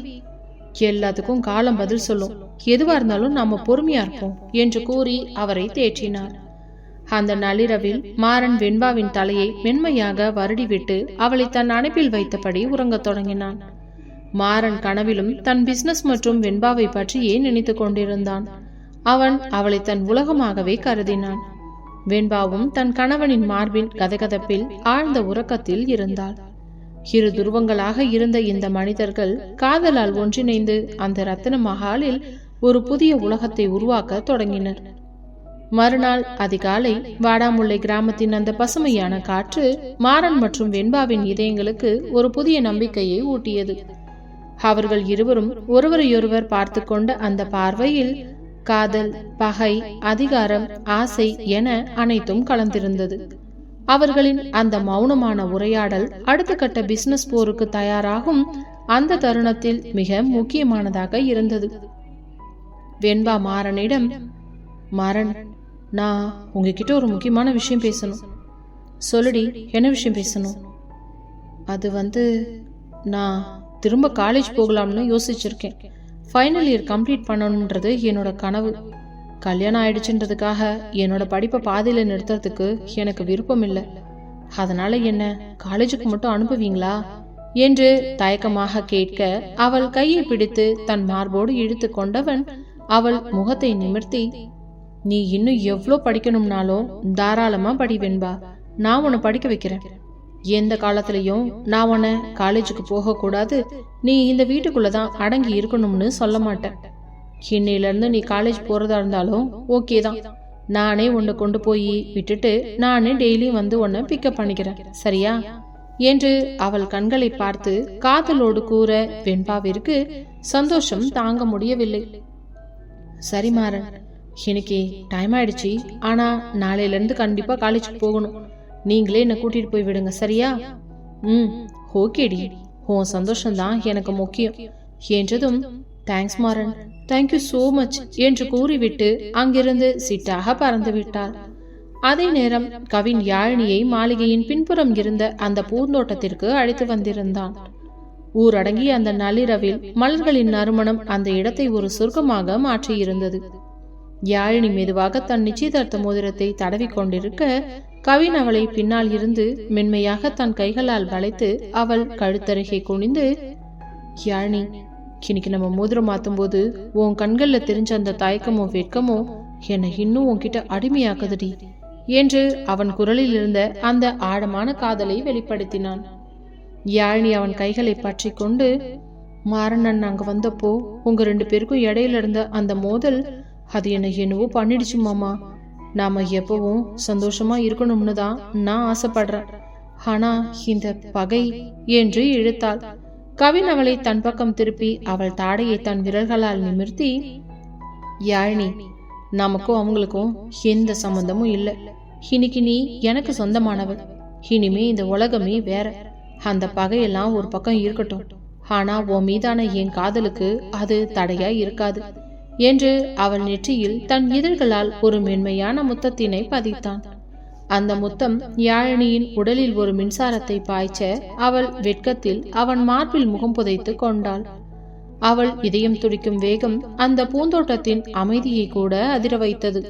[SPEAKER 1] எல்லாத்துக்கும் காலம் பதில் சொல்லும், எதுவா இருந்தாலும் நாம பொறுமையா இருப்போம் என்று கூறி அவரை தேற்றினார். அந்த நள்ளிரவில் மாறன் வெண்பாவின் தலையை மென்மையாக வருடிவிட்டு அவளை தன் அணைப்பில் வைத்தபடி உறங்கத் தொடங்கினான். மாறன் கனவிலும் தன் பிசினஸ் மற்றும் வெண்பாவை பற்றியே நினைத்து கொண்டிருந்தான். அவன் அவளை தன் உலகமாகவே கருதினான். வெண்பாவும் தன் கணவனின் மார்பின் கதகதப்பில் ஆழ்ந்த உறக்கத்தில் இருந்தாள். இரு துருவங்களாக இருந்த இந்த மனிதர்கள் காதலால் ஒன்றிணைந்து அந்த ரத்தின மஹாலில் ஒரு புதிய உலகத்தை உருவாக்க தொடங்கினர். மறுநாள் அதிகாலை வாடாமுல்லை கிராமத்தின் அந்த பசுமையான காற்று மாறன் மற்றும் வெண்பாவின் இதயங்களுக்கு ஒரு புதிய நம்பிக்கையை ஊட்டியது. அவர்கள் இருவரும் ஒருவரையொருவர் பார்த்து கொண்ட அந்த பார்வையில் காதல், பகை, அதிகாரம், ஆசை என அனைத்தும் கலந்திருந்தது. அவர்களின் அந்த மௌனமான உரையாடல் அடுத்த கட்ட பிசினஸ் போருக்கு தயாராகும் அந்த தருணத்தில் மிக முக்கியமானதாக இருந்தது. வெண்பா மாறனிடம், மாறன், நான் உங்ககிட்ட ஒரு முக்கியமான விஷயம் பேசணும். சொல்லுடி, என்ன விஷயம் பேசணும்? அது நான் திரும்ப காலேஜ் போகலாம்னு யோசிச்சிருக்கேன். ஃபைனல் இயர் கம்ப்ளீட் பண்ணணுன்றது என்னோட கனவு. கல்யாணம் ஆயிடுச்சுன்றதுக்காக என்னோட படிப்பை பாதியில நிறுத்துறதுக்கு எனக்கு விருப்பம் இல்லை. அதனால என்ன காலேஜுக்கு மட்டும் அனுப்புவீங்களா என்று தயக்கமாக கேட்க, அவள் கையை பிடித்து தன் மார்போடு இழுத்து கொண்டவன் அவள் முகத்தை நிமிர்த்தி, நீ இன்னும் எவ்வளோ படிக்கணும்னாலும் தாராளமா படி வெண்பா, நான் உன்னை படிக்க வைக்கிறேன். எந்த காலத்திலையும் நான் உன்னை காலேஜுக்கு போக கூடாது, நீ இந்த வீட்டுக்குள்ளதான் அடங்கி இருக்கணும்னு சொல்ல மாட்டேன். இன்னையில இருந்து நீ காலேஜ் போறதா இருந்தாலும் ஓகே தான். நானே உன்னை கொண்டு போய் விட்டுட்டு நானே டெய்லியும் உன்னை பிக்கப் பண்ணிக்கிறேன், சரியா என்று அவள் கண்களை பார்த்து காதலோடு கூற வெண்பாவிற்கு சந்தோஷம் தாங்க முடியவில்லை. சரி மாறன், இன்னைக்கு டைம் ஆயிடுச்சு, ஆனா நாளையில இருந்து கண்டிப்பா காலேஜுக்கு போகணும். நீங்களே என்னை கூட்டிட்டு போய் விடுங்க, சரியா? ஓகேடி, உன் சந்தோஷம்தான் எனக்கு முக்கியம் என்றதும், thanks Maran, thank you so much என்று கூறிவிட்டு அங்கிருந்து சிட்டாக பறந்து விட்டாள். அதே நேரம் கவின் யாழினியை மாளிகையின் பின்புறம் இருந்த அந்த பூந்தோட்டத்திற்கு அழைத்து வந்திருந்தான். ஊரடங்கி அந்த நள்ளிரவில் மலர்களின் நறுமணம் அந்த இடத்தை ஒரு சொர்க்கமாக மாற்றியிருந்தது. யாழினி மெதுவாக தன் நிச்சயதார்த்த மோதிரத்தை தடவி கொண்டிருக்க, கவின் அவளை பின்னால் இருந்து மென்மையாக தன் கைகளால் வளைத்து அவள் கழுத்தருகே குனிந்து, யாழினி, இன்னைக்கு நம்ம மோதிரம் மாத்தும் போது உன் கண்கள்ல தெரிஞ்ச அந்த தயக்கமோ வெட்கமோ என்னை இன்னும் உன்கிட்ட அடிமையாக்குதுடி என்று அவன் குரலில் இருந்த அந்த ஆழமான காதலை வெளிப்படுத்தினான். யாழினி அவன் கைகளை பற்றி கொண்டு, மாறன் அங்க வந்தப்போ உங்க 2 பேருக்கும் இடையில இருந்த அந்த மோதல், அது என்னவோ பண்ணிடுச்சு மாமா. நாம எப்பவும் சந்தோஷமா இருக்கணும்னு தான் நான் ஆசைப்படுறேன். ஆனா இந்த பகை என்று இழுத்தாள். கவின் அவளை தன் பக்கம் திருப்பி அவள் தாடையை தன் விரல்களால் நிமிர்த்தி, யாழினி, நமக்கும் அவங்களுக்கும் எந்த சம்பந்தமும் இல்லை. இன்னைக்கு நீ எனக்கு சொந்தமானவள். இனிமே இந்த உலகமே வேற. அந்த பகையெல்லாம் ஒரு பக்கம் இருக்கட்டும், ஆனா உன் மீதான என் காதலுக்கு அது தடையா இருக்காது என்று அவள் நெற்றியில் தன் இதழ்களால் ஒரு மென்மையான முத்தத்தினை பதித்தான். அந்த முத்தம் யாழினியின் உடலில் ஒரு மின்சாரத்தை பாய்ச்ச அவள் வெட்கத்தில் அவன் மார்பில் முகம் புதைத்து கொண்டாள். அவள் இதயம் துடிக்கும் வேகம் அந்த பூந்தோட்டத்தின் அமைதியை கூட அதிர வைத்தது.